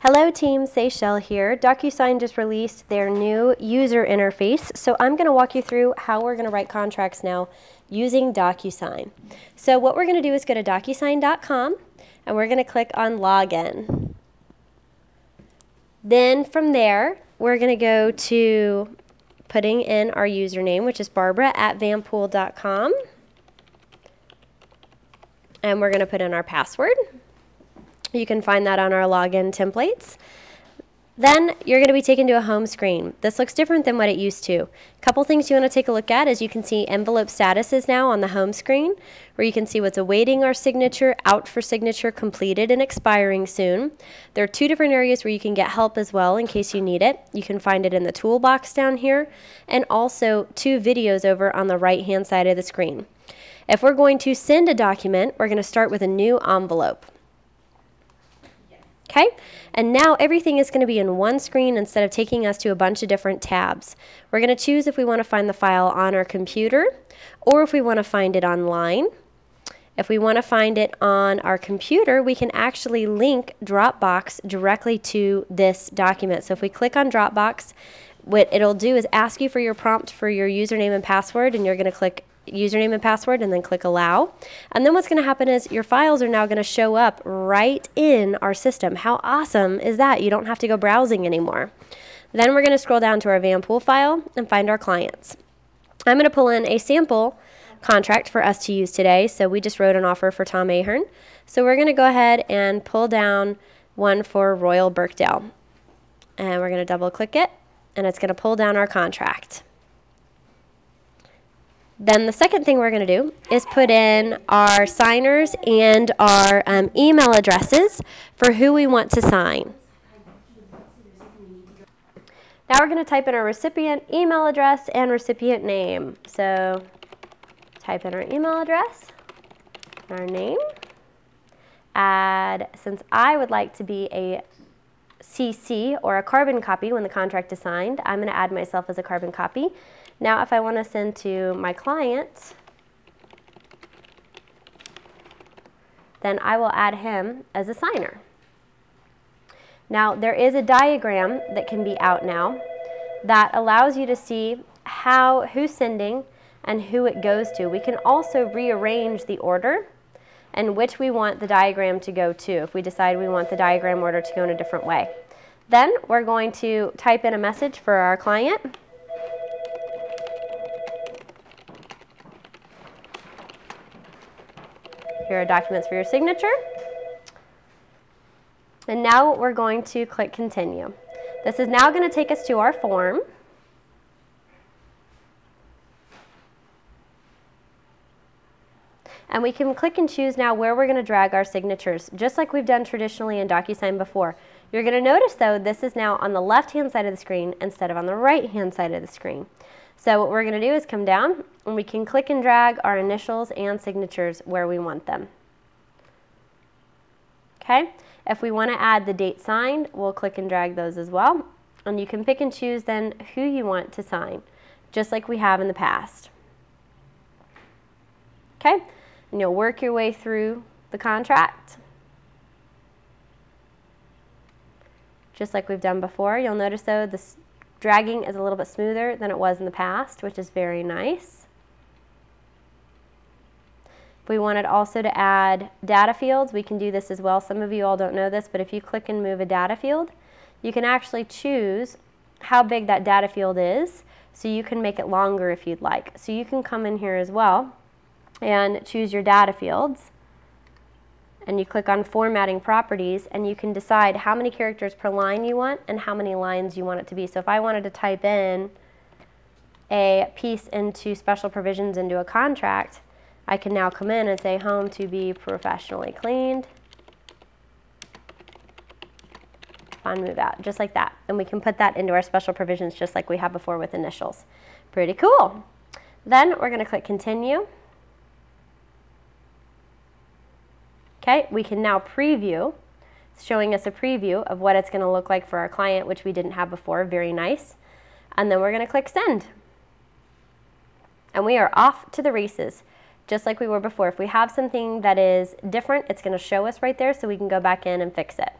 Hello team, Seychelle here. Docusign just released their new user interface, so I'm going to walk you through how we're going to write contracts now using Docusign. So what we're going to do is go to docusign.com and we're going to click on Login. Then from there, we're going to go to putting in our username, which is barbara@vanpoole.com. And we're going to put in our password. You can find that on our login templates. Then you're going to be taken to a home screen. This looks different than what it used to. A couple things you want to take a look at is you can see envelope statuses now on the home screen, where you can see what's awaiting our signature, out for signature, completed, and expiring soon. There are two different areas where you can get help as well in case you need it. You can find it in the toolbox down here, and also two videos over on the right-hand side of the screen. If we're going to send a document, we're going to start with a new envelope. Okay, and now everything is going to be in one screen instead of taking us to a bunch of different tabs. We're going to choose if we want to find the file on our computer or if we want to find it online. If we want to find it on our computer, we can actually link Dropbox directly to this document. So if we click on Dropbox, what it'll do is ask you for your prompt for your username and password, and you're going to click username and password and then click allow. And then what's going to happen is your files are now going to show up right in our system. How awesome is that? You don't have to go browsing anymore. Then we're going to scroll down to our Vanpoole file and find our clients. I'm going to pull in a sample contract for us to use today. So we just wrote an offer for Tom Ahern. So we're going to go ahead and pull down one for Royal Birkdale. And we're going to double click it, and it's going to pull down our contract. Then the second thing we're going to do is put in our signers and our email addresses for who we want to sign. Now we're going to type in our recipient email address and recipient name. So type in our email address, our name, add, since I would like to be a CC or a carbon copy when the contract is signed, I'm going to add myself as a carbon copy. Now if I want to send to my client, then I will add him as a signer. Now there is a diagram that can be out now that allows you to see who's sending and who it goes to. We can also rearrange the order and which we want the diagram to go to if we decide we want the diagram order to go in a different way. Then we're going to type in a message for our client. Here are documents for your signature. And now we're going to click continue. This is now going to take us to our form. And we can click and choose now where we're going to drag our signatures, just like we've done traditionally in Docusign before. You're going to notice, though, this is now on the left-hand side of the screen instead of on the right-hand side of the screen. So what we're going to do is come down, and we can click and drag our initials and signatures where we want them. Okay? If we want to add the date signed, we'll click and drag those as well. And you can pick and choose then who you want to sign, just like we have in the past. Okay? And you'll work your way through the contract, just like we've done before. You'll notice, though, this dragging is a little bit smoother than it was in the past, which is very nice. If we wanted also to add data fields, we can do this as well. Some of you all don't know this, but if you click and move a data field, you can actually choose how big that data field is, so you can make it longer if you'd like. So you can come in here as well and choose your data fields, and you click on formatting properties, and you can decide how many characters per line you want and how many lines you want it to be. So if I wanted to type in a piece into special provisions into a contract, I can now come in and say home to be professionally cleaned upon move out, just like that. And we can put that into our special provisions just like we have before with initials. Pretty cool. Then we're going to click continue. Okay, we can now preview. It's showing us a preview of what it's going to look like for our client, which we didn't have before. Very nice. And then we're going to click send. And we are off to the races, just like we were before. If we have something that is different, it's going to show us right there so we can go back in and fix it.